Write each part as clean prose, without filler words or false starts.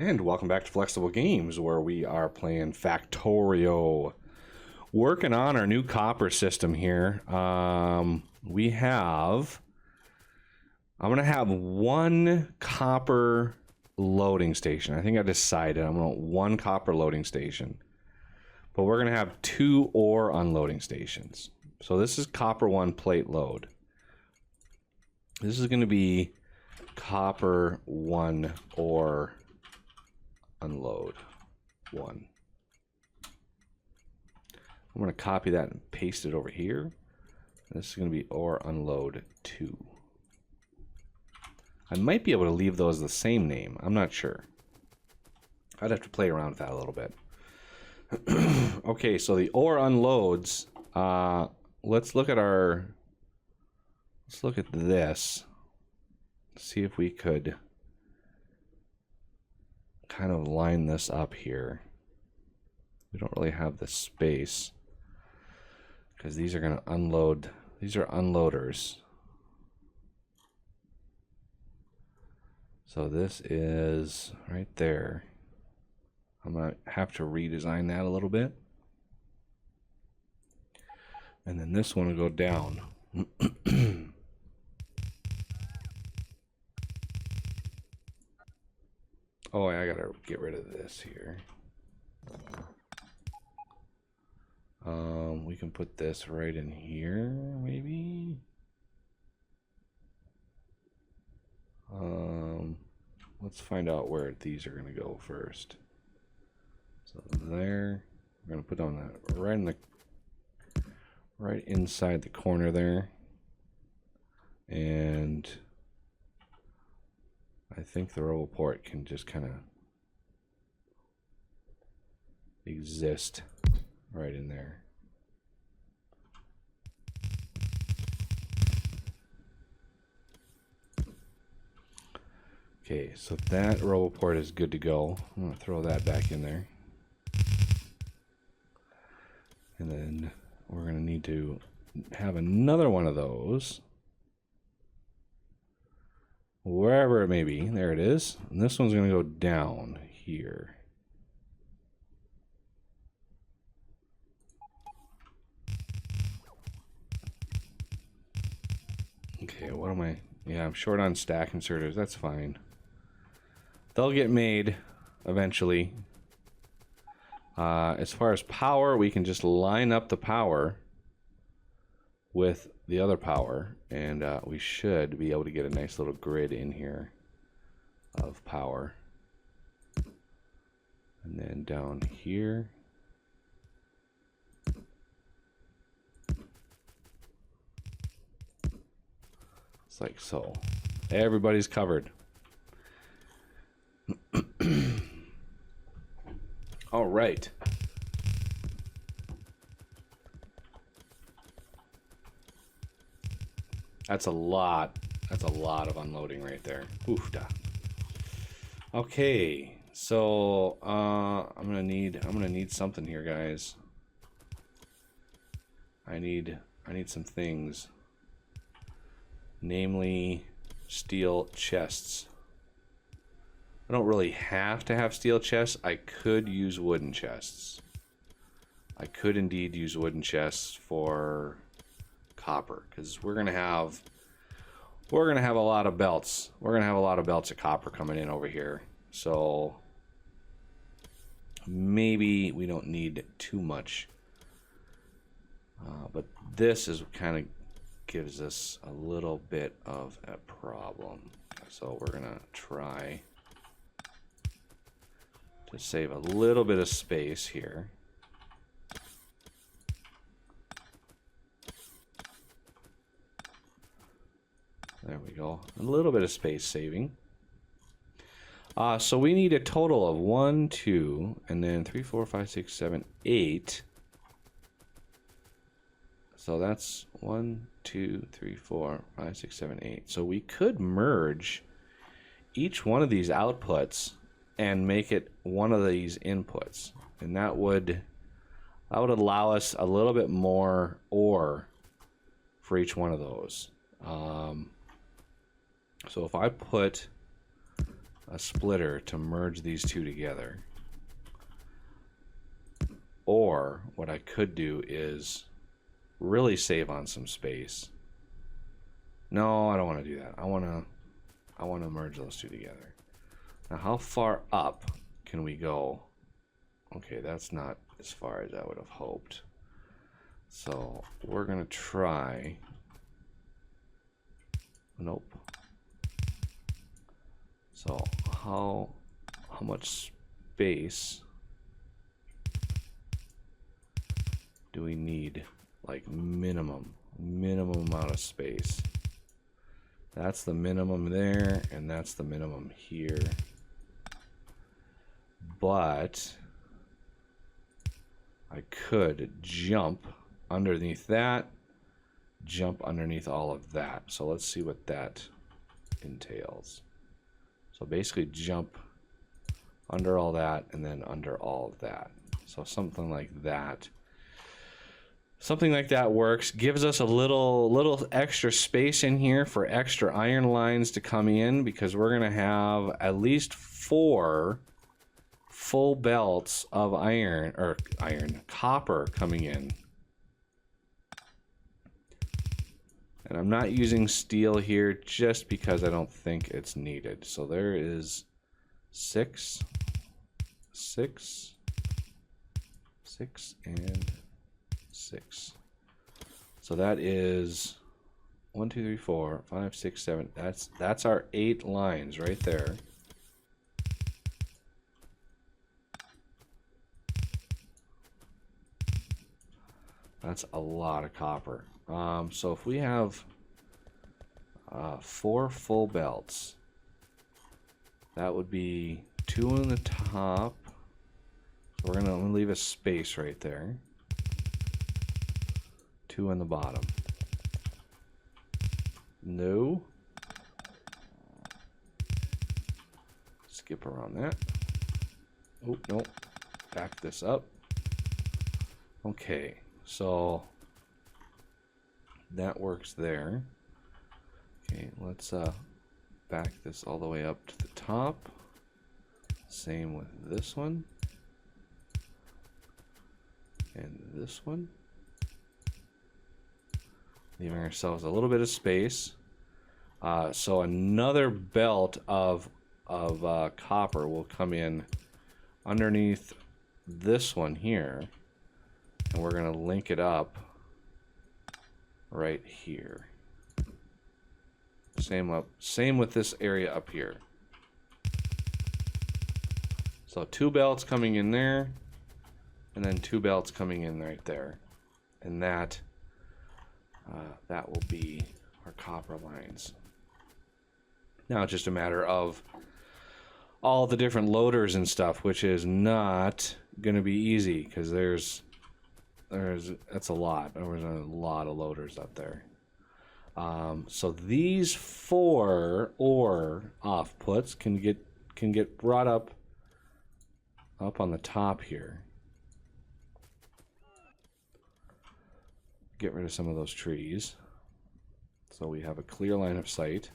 And welcome back to Flexible Games, where we are playing Factorio. Working on our new copper system here. I'm going to have one copper loading station. I think I decided I'm going to one copper loading station. But we're going to have two ore unloading stations. So this is copper one plate load. This is going to be copper one ore unload one. I'm going to copy that and paste it over here. This is going to be ore unload 2. I might be able to leave those the same name. I'm not sure. I'd have to play around with that a little bit. Okay, so the ore unloads. Let's look at this. See if we could kind of line this up here. We don't really have the space because these are going to unload. These are unloaders. So this is right there. I'm going to have to redesign that a little bit. And then this one will go down. Oh, I gotta get rid of this here. We can put this right in here, maybe. Let's find out where these are gonna go first. So there, we're gonna put on that right inside the corner there, and I think the robo port can just kind of exist right in there. Okay, so that robo port is good to go. I'm going to throw that back in there. And then we're going to need to have another one of those. Wherever it may be. There it is. And this one's going to go down here. Okay, what am I? Yeah, I'm short on stack inserters. That's fine. They'll get made eventually. As far as power, we can just line up the power with the other power, and we should be able to get a nice little grid in here of power. And then down here, it's like so. Everybody's covered. All right. That's a lot. That's a lot of unloading right there. Oof da. Okay, so I'm gonna need something here, guys. I need some things. Namely, steel chests. I don't really have to have steel chests. I could use wooden chests. I could indeed use wooden chests for copper, because we're gonna have a lot of belts. We're gonna have a lot of belts of copper coming in over here. So maybe we don't need too much. But this is kind of gives us a little bit of a problem. So we're gonna try to save a little bit of space here. There we go. A little bit of space saving. So we need a total of 1, 2, and then 3, 4, 5, 6, 7, 8. So that's 1, 2, 3, 4, 5, 6, 7, 8. So we could merge each one of these outputs and make it one of these inputs, and that would allow us a little bit more ore for each one of those. So if I put a splitter to merge these two together. Or what I could do is really save on some space. No, I don't want to do that. I want to merge those two together. Now, how far up can we go? Okay, that's not as far as I would have hoped. So we're gonna try. Nope. So how much space do we need? Like minimum amount of space. That's the minimum there, and that's the minimum here. But I could jump underneath that, jump underneath all of that. So let's see what that entails. So basically jump under all that and then under all of that. So something like that. Something like that works. Gives us a little extra space in here for extra iron lines to come in, because we're gonna have at least 4 full belts of copper coming in. And I'm not using steel here just because I don't think it's needed. So there is 6, 6, 6, and 6. So that is 1, 2, 3, 4, 5, 6, 7. That's our 8 lines right there. That's a lot of copper. So if we have 4 full belts, that would be 2 on the top. So we're gonna leave a space right there. 2 on the bottom. No. Skip around that. Oh, no. Back this up. Okay, so that works there. Okay, let's back this all the way up to the top. Same with this one. And this one. Leaving ourselves a little bit of space. So another belt of copper will come in underneath this one here. And we're going to link it up right here. Same with this area up here. So 2 belts coming in there, and then 2 belts coming in right there, and that will be our copper lines. Now it's just a matter of all the different loaders and stuff, which is not going to be easy because that's a lot. There's a lot of loaders up there. So these 4 ore offputs can get brought up on the top here. Get rid of some of those trees, so we have a clear line of sight.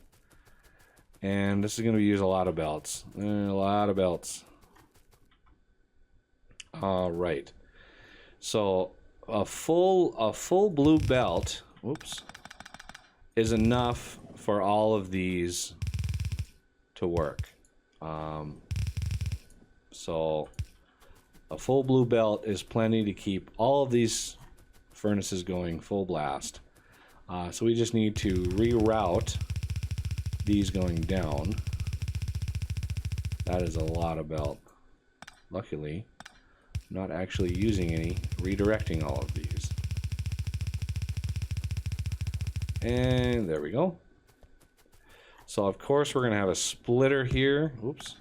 And this is going to use a lot of belts. A lot of belts. All right. So a full blue belt, whoops, is enough for all of these to work. So a full blue belt is plenty to keep all of these furnaces going full blast. So we just need to reroute these going down. That is a lot of belt. Luckily, I'm not actually using any, redirecting all of these. And there we go. So of course we're gonna have a splitter here. Oops.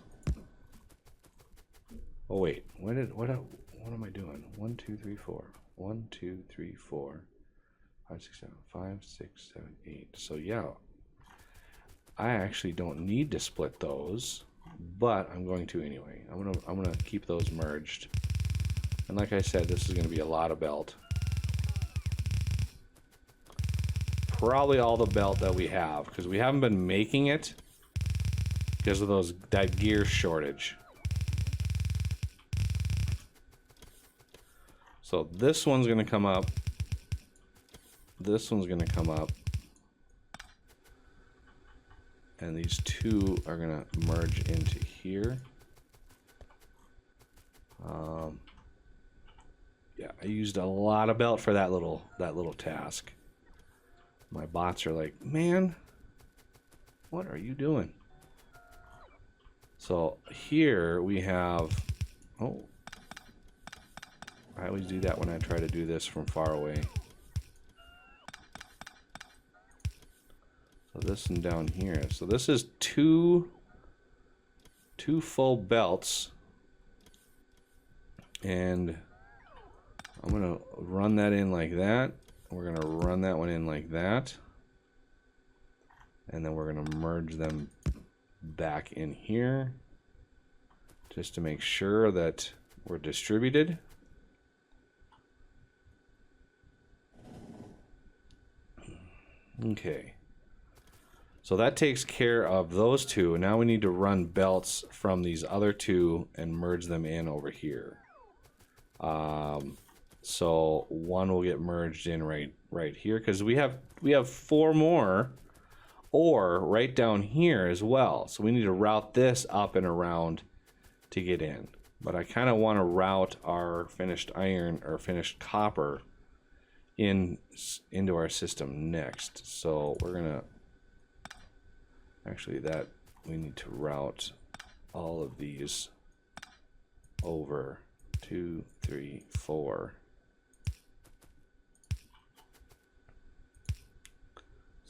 Oh wait, what am I doing? 1, 2, 3, 4. 1, 2, 3, 4, 5, 6, 7, 5, 6, 7, 8. So yeah, I actually don't need to split those, but I'm going to anyway. I'm gonna keep those merged. And like I said, this is gonna be a lot of belt. Probably all the belt that we have, because we haven't been making it because of that gear shortage. So this one's going to come up. This one's going to come up. And these two are going to merge into here. Yeah, I used a lot of belt for that little task. My bots are like, man, what are you doing? So here we have, oh, I always do that when I try to do this from far away. So this one down here. So this is two full belts. And I'm gonna run that in like that. We're gonna run that one in like that. And then we're gonna merge them back in here just to make sure that we're distributed. Okay. So that takes care of those two. Now we need to run belts from these other two and merge them in over here. So one will get merged in right here because we have 4 more ore right down here as well. So we need to route this up and around to get in. But I kind of want to route our finished iron or finished copper into our system next. So we're gonna actually we need to route all of these over 2, 3, 4.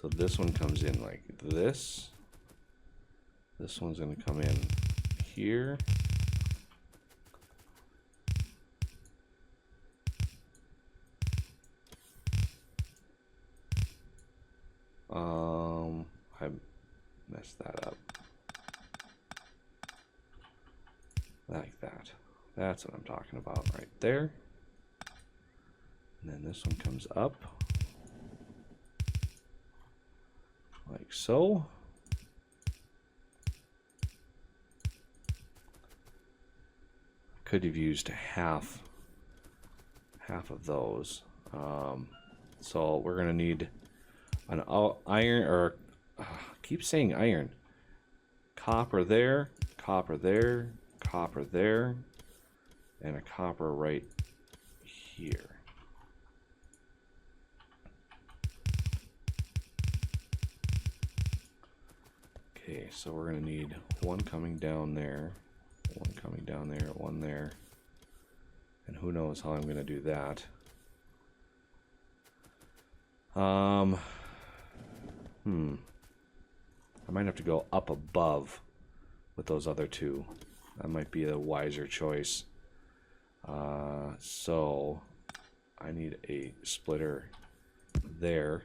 So this one comes in like this. This one's going to come in here. I messed that up. Like that. That's what I'm talking about right there. And then this one comes up. Like so. Could have used half of those. So we're going to need an iron, or keep saying iron. Copper there, copper there, copper there, and a copper right here. Okay, so we're going to need one coming down there, one coming down there, one there, and who knows how I'm going to do that. I might have to go up above with those other two. That might be a wiser choice. So I need a splitter there.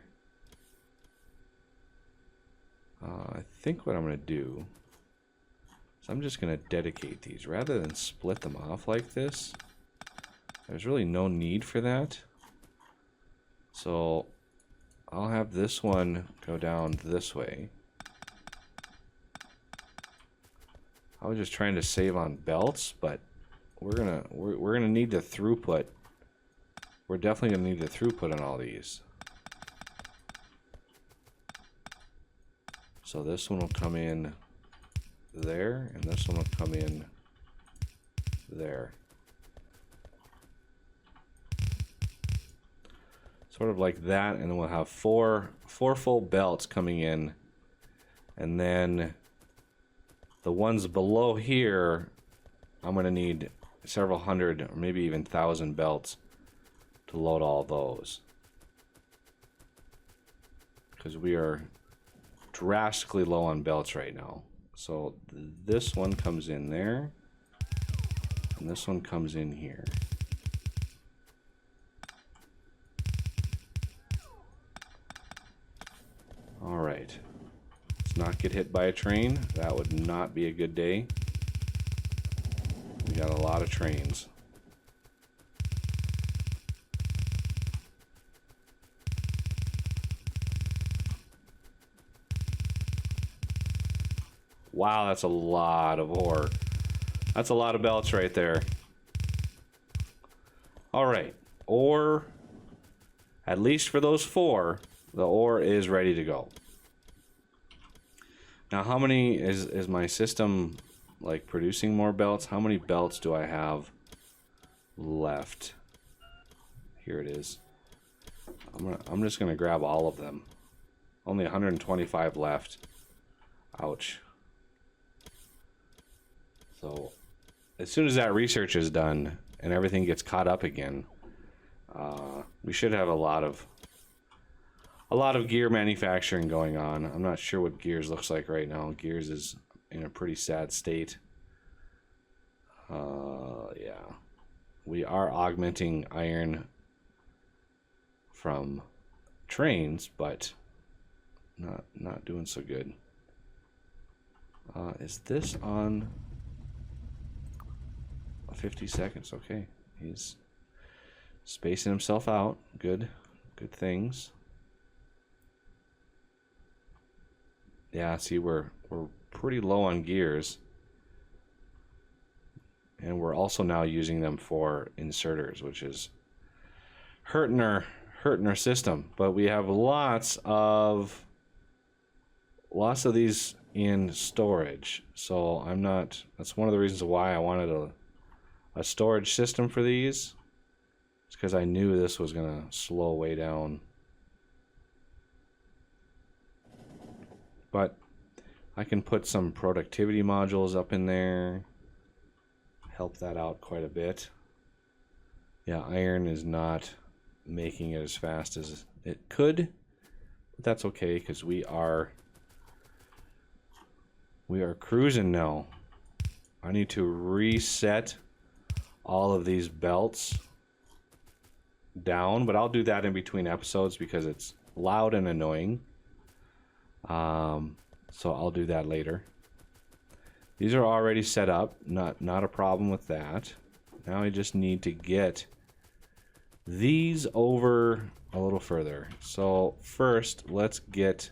I think what I'm going to do is I'm just going to dedicate these rather than split them off like this. There's really no need for that. So I'll have this one go down this way. I was just trying to save on belts, but we're gonna need the throughput. We're definitely gonna need the throughput on all these. So this one will come in there, and this one will come in there. Sort of like that, and then we'll have four full belts coming in, and then the ones below here, I'm going to need several hundred or maybe even 1,000 belts to load all those, because we are drastically low on belts right now. So this one comes in there, and this one comes in here. All right. Let's not get hit by a train. That would not be a good day. We got a lot of trains. Wow, that's a lot of ore. That's a lot of belts right there. All right, ore, at least for those 4, the ore is ready to go. Now, how many is my system like producing more belts? How many belts do I have left? Here it is. I'm just gonna grab all of them. Only 125 left. Ouch. So as soon as that research is done and everything gets caught up again, we should have a lot of gear manufacturing going on. I'm not sure what Gears looks like right now. Gears is in a pretty sad state. Yeah. We are augmenting iron from trains, but not doing so good. Is this on 50 seconds? Okay. He's spacing himself out. Good things. Yeah, see, we're pretty low on gears. And we're also now using them for inserters, which is hurting our system. But we have lots of these in storage. So that's one of the reasons why I wanted a storage system for these. It's because I knew this was gonna slow way down. But I can put some productivity modules up in there. Help that out quite a bit. Yeah, iron is not making it as fast as it could. But that's okay, because we are cruising now. I need to reset all of these belts down, but I'll do that in between episodes because it's loud and annoying. So I'll do that later. These are already set up, not a problem with that. Now I just need to get these over a little further. So first, let's get...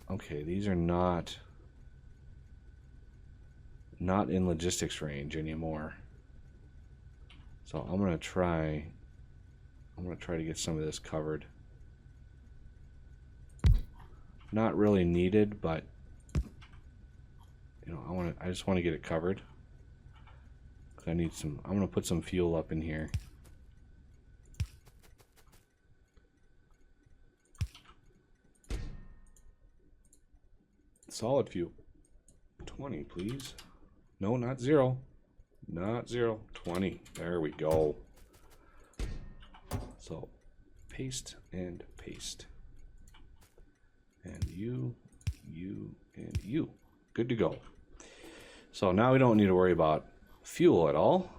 Okay, these are not in logistics range anymore. So I'm gonna try to get some of this covered. Not really needed, but you know, I just want to get it covered. I need some. I'm gonna put some fuel up in here. Solid fuel. 20, please. No, not 0. Not 0. 20. There we go. So, paste and paste. And you, and you. Good to go. So now we don't need to worry about fuel at all.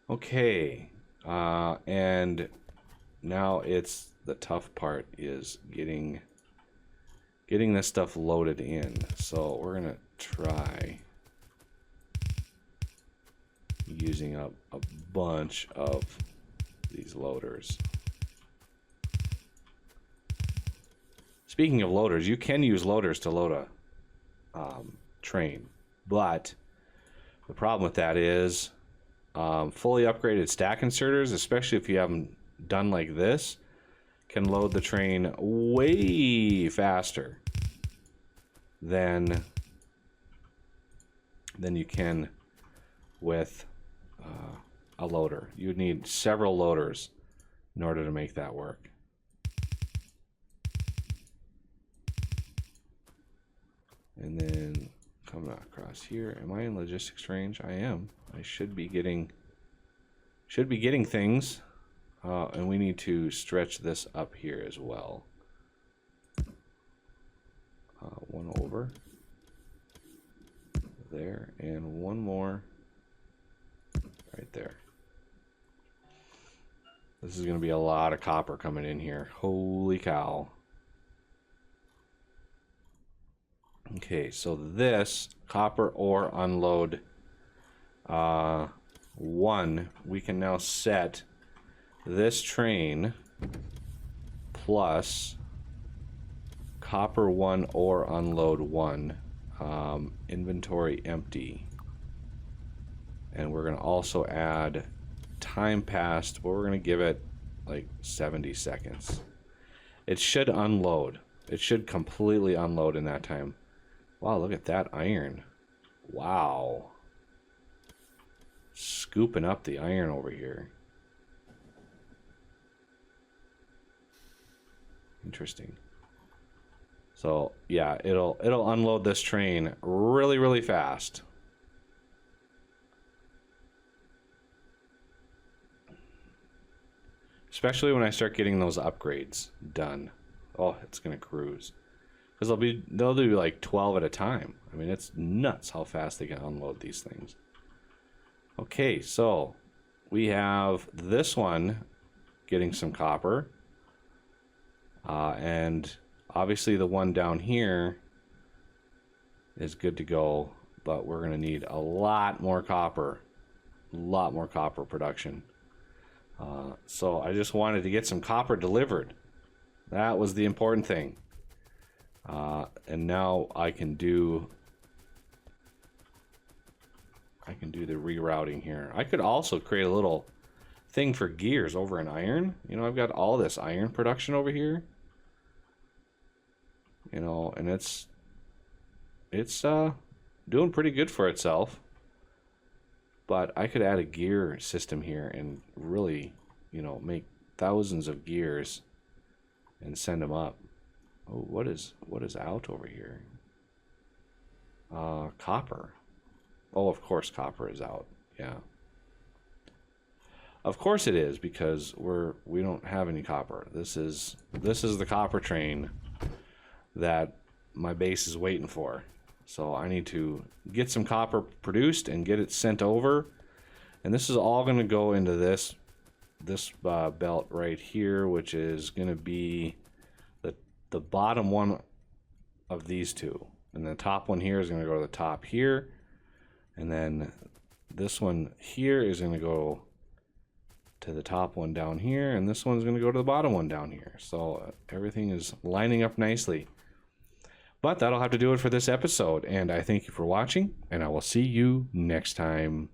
Okay. And now it's the tough part is getting this stuff loaded in. So we're gonna try using up a bunch of these loaders. Speaking of loaders, you can use loaders to load a train, but the problem with that is fully upgraded stack inserters, especially if you haven't done like this, can load the train way faster than you can with a loader. You'd need several loaders in order to make that work. And then coming across here, am I in logistics range? I am. I should be getting things, and we need to stretch this up here as well. One over there, and one more right there. This is going to be a lot of copper coming in here. Holy cow. Okay, so this copper ore unload 1, we can now set this train plus copper 1 ore unload 1. Inventory empty. And we're going to also add time passed, but we're going to give it like 70 seconds. It should unload. It should completely unload in that time. Wow, look at that iron. Wow. Scooping up the iron over here. Interesting. So, yeah, it'll unload this train really, really fast. Especially when I start getting those upgrades done. Oh, it's gonna cruise. Because they'll do like 12 at a time. I mean, it's nuts how fast they can unload these things. Okay, so we have this one getting some copper. And obviously the one down here is good to go, but we're gonna need a lot more copper. A lot more copper production. So I just wanted to get some copper delivered. That was the important thing. And now I can do the rerouting here. I could also create a little thing for gears over in iron. You know, I've got all this iron production over here. You know, and it's doing pretty good for itself. But I could add a gear system here and really, you know, make thousands of gears and send them up. Oh, what is out over here? Copper. Oh, of course copper is out. Yeah. Of course it is, because we don't have any copper. This is the copper train that my base is waiting for. So I need to get some copper produced and get it sent over. And this is all going to go into this belt right here, which is going to be the bottom one of these two. And the top one here is going to go to the top here. And then this one here is going to go to the top one down here. And this one's going to go to the bottom one down here. So everything is lining up nicely. But that'll have to do it for this episode, and I thank you for watching, and I will see you next time.